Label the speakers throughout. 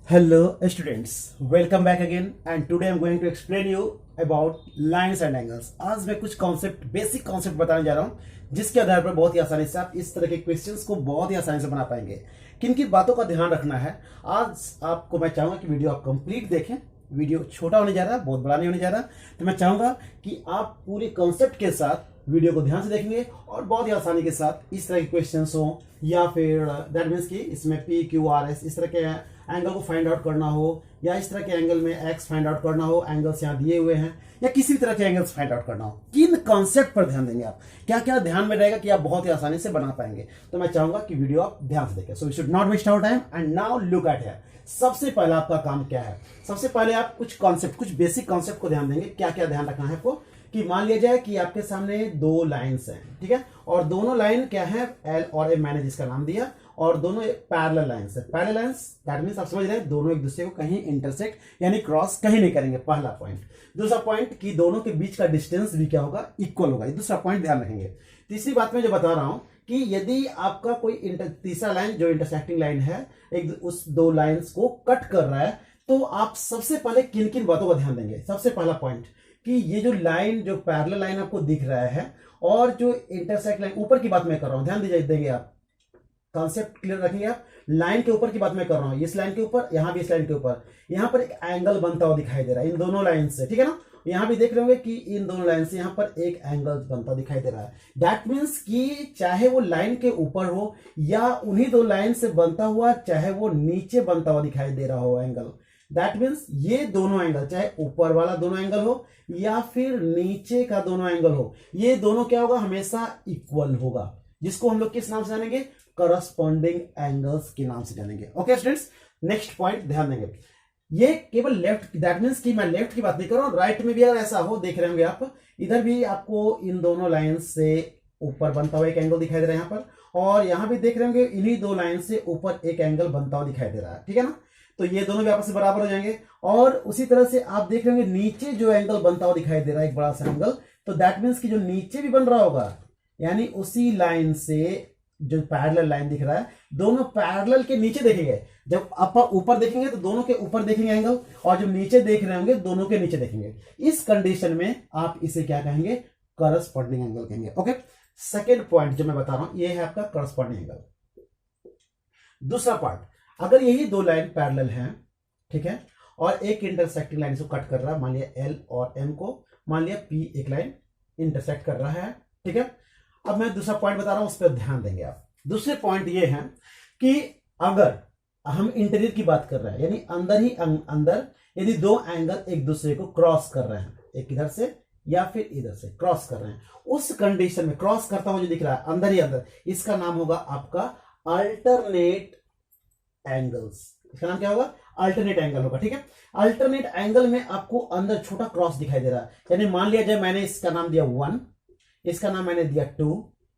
Speaker 1: Hello students, welcome back again and today I'm going to explain you about lines and angles। आज मैं कुछ concept basic concept बताने जा रहा हूं जिसके आधार पर बहुत ही आसानी से आप इस तरह के क्वेश्चंस को बहुत ही आसानी से बना पाएंगे। किन किन बातों का ध्यान रखना है आज आपको मैं चाहूंगा कि वीडियो आप कंप्लीट देखें। वीडियो छोटा होने जा रहा है, बहुत बड़ा नहीं होने जा रहा, तो मैं चाहूंगा कि आप पूरे कॉन्सेप्ट के साथ वीडियो को ध्यान से देखेंगे और बहुत ही आसानी के साथ इस तरह के क्वेश्चंस हो या फिर दैट मीन्स कि इसमें पी क्यू आर एस इस तरह के एंगल को फाइंड आउट करना हो या इस तरह के एंगल में एक्स फाइंड आउट करना हो, एंगल्स यहाँ दिए हुए हैं या किसी भी तरह के एंगल्स फाइंड आउट करना हो, किन कॉन्सेप्ट पर ध्यान देंगे आप, क्या क्या ध्यान में रहेगा कि आप बहुत ही आसानी से बना पाएंगे। तो मैं चाहूंगा कि वीडियो आप ध्यान से देखें। So we should not waste our time and now look at here. सबसे पहला आपका काम क्या है? सबसे पहले आप कुछ कॉन्सेप्ट, कुछ बेसिक कॉन्सेप्ट को ध्यान देंगे। क्या क्या ध्यान रखना है आपको कि मान लिया जाए कि आपके सामने दो लाइंस हैं, ठीक है, और दोनों लाइन क्या है, एल और ए, मैंने जिसका नाम दिया, और दोनों पैरेलल लाइंस है। पैरेलल लाइंस दैट मींस आप समझ रहे हैं दोनों एक दूसरे को कहीं इंटरसेक्ट यानी क्रॉस कहीं नहीं करेंगे, पहला पॉइंट। दूसरा पॉइंट कि दोनों के बीच का डिस्टेंस भी क्या होगा, इक्वल होगा, ये दूसरा पॉइंट ध्यान रखेंगे। तीसरी बात मैं जो बता रहा हूं कि यदि आपका कोई तीसरा लाइन जो इंटरसेक्टिंग लाइन है एक उस दो लाइंस को कट कर रहा है, तो आप सबसे पहले किन किन बातों का ध्यान देंगे। सबसे पहला पॉइंट कि ये जो लाइन, जो पैरेलल लाइन आपको दिख रहा है और जो इंटरसेक्ट लाइन, ऊपर की बात मैं कर रहा हूं, ध्यान दीजिए, देंगे आप, कॉन्सेप्ट क्लियर रखेंगे आप। लाइन के ऊपर की बात मैं कर रहा हूं, इस लाइन के ऊपर, यहां भी इस लाइन के ऊपर, यहां पर एक एंगल बनता हुआ दिखाई दे रहा है इन दोनों लाइन से, ठीक है ना। यहां भी देख रहे होंगे कि इन दोनों लाइन से यहां पर एक एंगल बनता दिखाई दे रहा है। दैट मीन्स कि चाहे वो लाइन के ऊपर हो या उन्हीं दो लाइन से बनता हुआ, चाहे वो नीचे बनता हुआ दिखाई दे रहा हो एंगल, दैट मीन्स ये दोनों एंगल, चाहे ऊपर वाला दोनों एंगल हो या फिर नीचे का दोनों एंगल हो, ये दोनों क्या होगा, हमेशा इक्वल होगा, जिसको हम लोग किस नाम से जानेंगे, करस्पॉन्डिंग एंगल्स के नाम से जानेंगे। ओके स्टूडेंट्स, नेक्स्ट पॉइंट ध्यान देंगे, ये केवल लेफ्ट, दैट मीन्स कि मैं लेफ्ट की बात नहीं कर रहा हूं, राइट में भी अगर ऐसा हो, देख रहे होंगे आप, इधर भी आपको इन दोनों लाइन से ऊपर बनता हुआ एक एंगल दिखाई दे रहा है यहां पर, और यहां भी देख रहे होंगे इन्हीं दो लाइन से ऊपर एक एंगल बनता हुआ दिखाई दे रहा है, ठीक है ना। तो ये दोनों भी आपस में बराबर हो जाएंगे। और उसी तरह से आप देख रहे होंगे नीचे जो एंगल बनता हुआ दिखाई दे रहा है एक बड़ा सा एंगल, तो दैट मीन्स कि जो नीचे भी बन रहा होगा, यानी उसी लाइन से जो पैरेलल लाइन दिख रहा है, दोनों पैरेलल के नीचे देखेंगे। जब आप ऊपर देखेंगे तो दोनों के ऊपर देखेंगे एंगल, और जब नीचे देख रहे होंगे दोनों के नीचे देखेंगे। इस कंडीशन में आप इसे क्या कहेंगे, करस्पॉन्डिंग एंगल कहेंगे। ओके, सेकेंड पॉइंट जो मैं बता रहा हूं ये है आपका करस्पॉन्डिंग एंगल। दूसरा पार्ट, अगर यही दो लाइन पैरेलल हैं, ठीक है, और एक इंटरसेक्टिंग लाइन को कट कर रहा है, मान लिया एल और एम को, मान लिया पी एक लाइन इंटरसेक्ट कर रहा है, ठीक है। अब मैं दूसरा पॉइंट बता रहा हूं, उस पर ध्यान देंगे आप। दूसरे पॉइंट ये है कि अगर हम इंटीरियर की बात कर रहे हैं, यानी अंदर ही अंदर यदि दो एंगल एक दूसरे को क्रॉस कर रहे हैं, एक इधर से या फिर इधर से क्रॉस कर रहे हैं, उस कंडीशन में क्रॉस करता हुआ जो दिख रहा है अंदर ही अंदर, इसका नाम होगा आपका अल्टरनेट एंगल्स। इसका नाम क्या होगा, अल्टरनेट एंगल होगा, ठीक है। अल्टरनेट एंगल में आपको अंदर छोटा क्रॉस दिखाई दे रहा है, यानी मान लिया जाए मैंने इसका नाम दिया 1, इसका नाम मैंने दिया 2,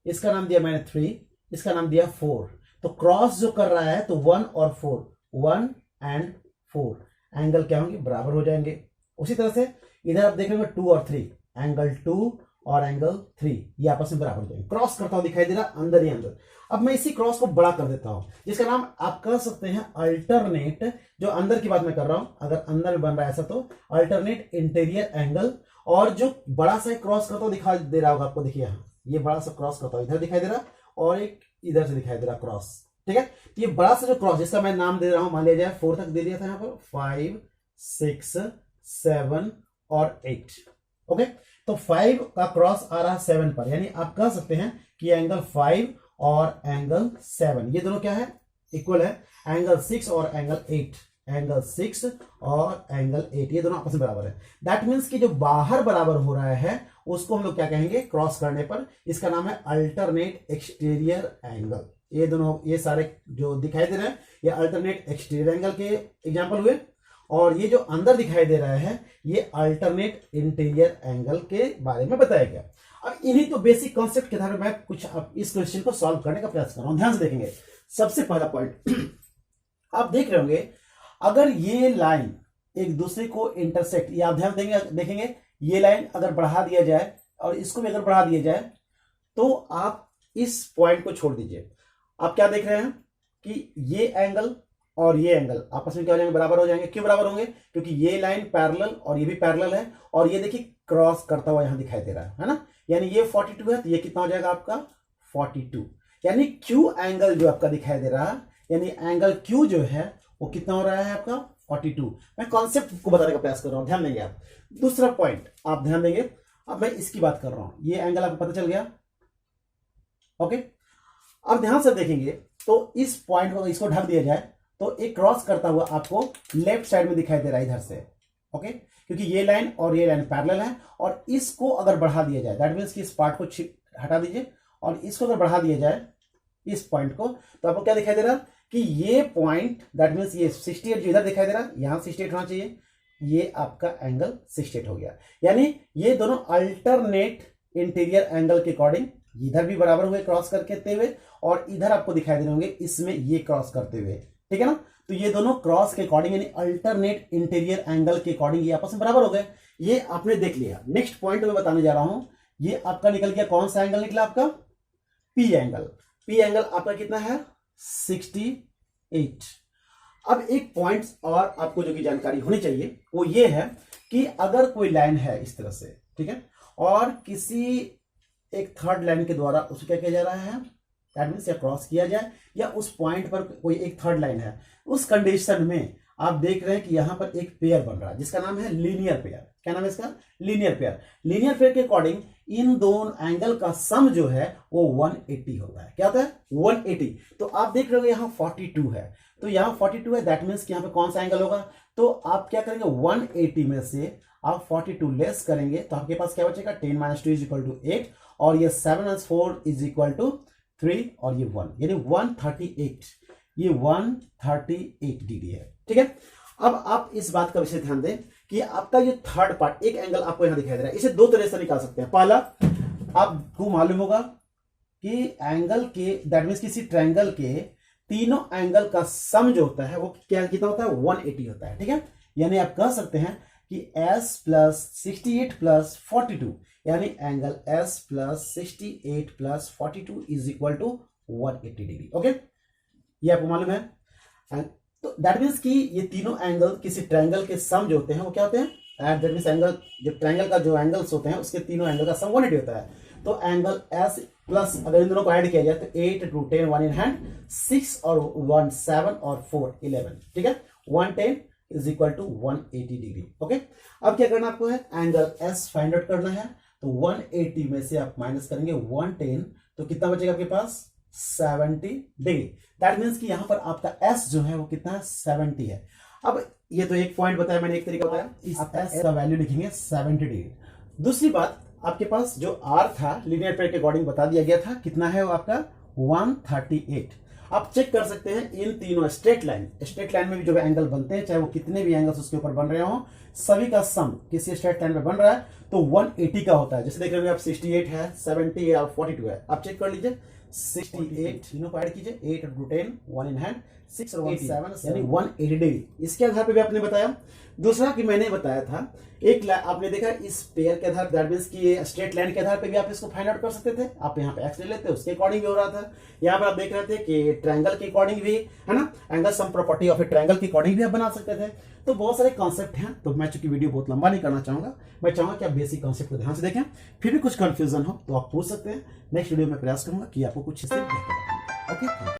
Speaker 1: इसका नाम दिया मैंने 3, इसका नाम दिया 4, तो क्रॉस जो कर रहा है तो 1 और 4, 1 एंड 4 एंगल क्या होंगे, बराबर हो जाएंगे। उसी तरह से इधर आप देख रहे हो 2 और 3, एंगल 2 और एंगल 3 ये आपस में बराबर हो जाएंगे। क्रॉस करता हुआ दिखाई दे रहा अंदर ही अंदर। अब मैं इसी क्रॉस को बड़ा कर देता हूं, जिसका नाम आप कर सकते हैं अल्टरनेट, जो अंदर की बात मैं कर रहा हूं, अगर अंदर में बन रहा है ऐसा तो अल्टरनेट इंटीरियर एंगल। और जो बड़ा सा क्रॉस करता हुआ दिखाई दे रहा होगा आपको, देखिए यहां ये बड़ा सा क्रॉस करता हुआ इधर दिखाई दे रहा और एक इधर से दिखाई दे रहा क्रॉस, ठीक है। तो ये बड़ा सा जो क्रॉस, जिसका मैं नाम दे रहा हूं, मान लिया जाए 4 तक दे दिया था यहां पर, 5 6 7 और 8। ओके, तो 5 का क्रॉस आ रहा है 7 पर, यानी आप कह सकते हैं कि एंगल 5 और एंगल 7 ये दोनों क्या है, इक्वल है। एंगल 6 और एंगल 8, एंगल 6 और एंगल 8 ये दोनों आपस में बराबर है। दैट मीन्स कि जो बाहर बराबर हो रहा है उसको हम लोग क्या कहेंगे, क्रॉस करने पर, इसका नाम है अल्टरनेट एक्सटीरियर एंगल। ये दोनों, ये सारे जो दिखाई दे रहे हैं ये अल्टरनेट एक्सटीरियर एंगल के एग्जाम्पल हुए, और ये जो अंदर दिखाई दे रहा है ये अल्टरनेट इंटीरियर एंगल के बारे में बताया गया। अब इन्हीं तो बेसिक कॉन्सेप्ट के आधार पर मैं कुछ इस क्वेश्चन को सॉल्व करने का प्रयास कर रहा हूं, ध्यान से देखेंगे। सबसे पहला पॉइंट आप देख रहे होंगे, अगर ये लाइन एक दूसरे को इंटरसेक्ट, या आप ध्यान देंगे, देखेंगे ये लाइन अगर बढ़ा दिया जाए और इसको भी अगर बढ़ा दिया जाए, तो आप इस पॉइंट को छोड़ दीजिए। आप क्या देख रहे हैं कि ये एंगल और ये एंगल आपस में क्या हो जाएंगे, बराबर हो जाएंगे। क्यों बराबर होंगे, क्योंकि ये लाइन पैरेलल और ये भी पैरेलल है, और ये देखिए क्रॉस करता हुआ यहां दिखाई दे रहा है ना। यानी ये 42 है तो ये कितना हो जाएगा आपका 42। यानी क्यू एंगल जो आपका दिखाई दे रहा है, यानी एंगल क्यू जो है वो कितना हो रहा है आपका 42। मैं कॉन्सेप्ट को बताने का प्रयास कर रहा हूं, ध्यान देंगे आप। दूसरा पॉइंट आप ध्यान देंगे, अब मैं इसकी बात कर रहा हूं, ये एंगल आपको पता चल गया। ओके, अब ध्यान से देखेंगे तो इस पॉइंट को इसको ढक दिया जाए तो एक क्रॉस करता हुआ आपको लेफ्ट साइड में दिखाई दे रहा है इधर से। ओके, क्योंकि ये लाइन और ये लाइन पैरेलल है, और इसको अगर बढ़ा दिया जाए, दैट मीन्स कि इस पार्ट को हटा दीजिए और इसको अगर बढ़ा दिया जाए इस पॉइंट को, तो आपको क्या दिखाई दे रहा है कि ये पॉइंट दैट मीन्स ये 68 जो इधर दिखाई दे रहा है, यहां 68 होना चाहिए, ये आपका एंगल 68 हो गया। यानी ये दोनों अल्टरनेट इंटीरियर एंगल के अकॉर्डिंग इधर भी बराबर हुए क्रॉस करते हुए, और इधर आपको दिखाई दे रहे होंगे इसमें ये क्रॉस करते हुए, ठीक है ना। तो ये दोनों क्रॉस के अकॉर्डिंग यानी अल्टरनेट इंटीरियर एंगल के अकॉर्डिंग ये आपस में बराबर हो गए। ये आपने देख लिया। नेक्स्ट पॉइंट मैं बताने जा रहा हूं, ये आपका निकल गया, कौन सा एंगल निकला आपका, पी एंगल। पी एंगल आपका कितना है 68। अब एक पॉइंट और आपको जो की जानकारी होनी चाहिए वो ये है कि अगर कोई लाइन है इस तरह से, ठीक है, और किसी एक थर्ड लाइन के द्वारा उसको क्या किया जा रहा है, दैट मींस या क्रॉस किया जाए, या उस पॉइंट पर कोई एक थर्ड लाइन है, उस कंडीशन में आप देख रहे हैं कि यहां पर एक पेयर बन रहा है जिसका नाम है लीनियर पेयर। क्या नाम है इसका, लीनियर पेयर। लीनियर पेयर के अकॉर्डिंग इन दोनों एंगल का सम जो है वो 180 होता है। क्या होता है 180। तो आप देख रहे हो यहां 42 है, तो यहां 42 है, दैट मीन्स कि यहां पे कौन सा एंगल होगा, तो आप क्या करेंगे 180 में से आप 42 लेस करेंगे तो आपके पास क्या बचेगा 10 - 2 = 8, और ये 7 - 4 = 3, और ये 1, यानी 138, ये 138 डिग्री है, ठीक है। अब आप इस बात का विषय ध्यान दें कि आपका ये थर्ड पार्ट एक एंगल आपको यहां दिखाई दे रहा है, इसे दो तरह से निकाल सकते हैं। पहला, आपको मालूम होगा कि एंगल के दैट मींस किसी ट्रायंगल के तीनों एंगल का सम जो होता है वो क्या कितना होता है 180 होता है, ठीक है। यानी आप कह सकते हैं कि s + 68 + 42, यानी एंगल s + 68 + 42 = 180 डिग्री। ओके, ये आपको मालूम है। तो दैट मीन्स कि ये तीनों एंगल किसी ट्रायंगल के सम जो होते हैं वो क्या होते हैं, दैट मीन्स एंगल जो ट्रायंगल का जो एंगल्स होते हैं उसके तीनों एंगल का सम 180 होता है। तो एंगल s प्लस अगर इन दोनों को ऐड किया जाए तो 8 × 10 1 in hand, 6 और 1 7 और 4 11, ठीक है। 110 = 180 डिग्री। ओके, अब क्या करना आपको है, एंगल s फाइंड आउट करना है, तो 180 में से आप माइनस करेंगे 110, तो कितना बचेगा आपके पास 70 डिग्री। दैट मीन्स कि यहां पर आपका s जो है वो कितना है 70 है। अब ये तो एक पॉइंट बताया मैंने, एक तरीका बताया, इस s का वैल्यू लिखेंगे 70 डिग्री। दूसरी बात, आपके पास जो r था लीनियर पेयर के अकॉर्डिंग बता दिया गया था, कितना है वो आपका 138। आप चेक कर सकते हैं इन तीनों स्ट्रेट लाइन में भी जो एंगल बनते हैं, चाहे वो कितने भी एंगल्स उसके ऊपर बन रहे हो, सभी का सम किसी स्ट्रेट लाइन पे बन रहा है तो 180 का होता है। जैसे देख रहे हैं आप 68 है, 70 है और 42 है, आप चेक कर लीजिए 68 तीनों को ऐड कीजिए, 8 × 10 1 in hand, 6 और 1 7, यानी 180 डिग्री। इसके आधार पे भी आपने बताया। दूसरा कि मैंने बताया था एक आपने देखा इस पेयर के आधार दैट मींस कि स्ट्रेट लाइन के आधार पे भी आप इसको फाइंड आउट कर सकते थे। आप यहाँ पे एक्स ले लेते, उसके अकॉर्डिंग भी हो रहा था। यहाँ पे आप देख रहे थे कि ट्रायंगल के अकॉर्डिंग भी है ना, angle sum property of A triangle के अकॉर्डिंग भी आप बना सकते थे। तो बहुत सारे कॉन्सेप्ट हैं, तो मैं चूंकि वीडियो बहुत लंबा नहीं करना चाहूंगा, मैं चाहूंगा कि आप बेसिक कॉन्सेप्ट को ध्यान से देखें। फिर भी कुछ कंफ्यूजन हो तो आप पूछ सकते हैं, नेक्स्ट वीडियो में प्रयास करूंगा कि आपको कुछ इससे बेहतर। ओके।